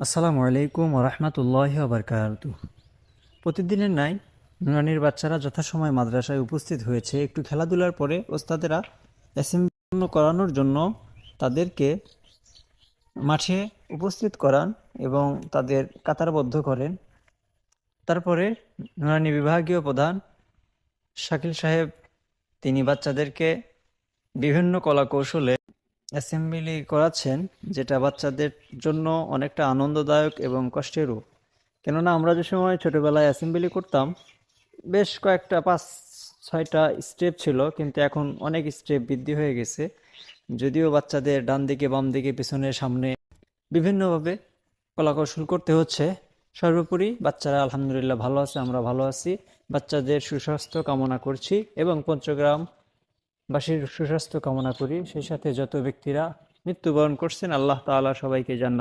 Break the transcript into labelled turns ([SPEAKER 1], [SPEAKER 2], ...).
[SPEAKER 1] আসসালামু আলাইকুম ওরহমতুল্লাহি ওবরকাতুহু। প্রতিদিনের ন্যায় নুরানির বাচ্চারা যথাসময়ে মাদ্রাসায় উপস্থিত হয়েছে। একটু খেলাধুলার পরে ওস্তাদেরা অ্যাসেম্বলি করানোর জন্য তাদেরকে মাঠে উপস্থিত করান এবং তাদের কাতারবদ্ধ করেন। তারপরে নুরানি বিভাগীয় প্রধান শাকিল সাহেব তিনি বাচ্চাদেরকে বিভিন্ন কলা কৌশলে অ্যাসেম্বলি করাচ্ছেন, যেটা বাচ্চাদের জন্য অনেকটা আনন্দদায়ক এবং কষ্টেরও। কেননা আমরা যে সময় ছোটবেলায় অ্যাসেম্বলি করতাম, বেশ কয়েকটা 5-6টা স্টেপ ছিল, কিন্তু এখন অনেক স্টেপ বৃদ্ধি হয়ে গেছে। যদিও বাচ্চাদের ডান দিকে, বাম দিকে, পিছনে, সামনে বিভিন্নভাবে কলাকৌশল করতে হচ্ছে। সর্বোপরি বাচ্চারা আলহামদুলিল্লাহ ভালো আছে, আমরা ভালো আছি। বাচ্চাদের সুস্বাস্থ্য কামনা করছি এবং পঞ্চগ্রামবাসীর সুস্বাস্থ্য কামনা করি। সেই সাথে যত ব্যক্তিরা মৃত্যুবরণ করছেন, আল্লাহ তাআলা সবাইকে জান্নাত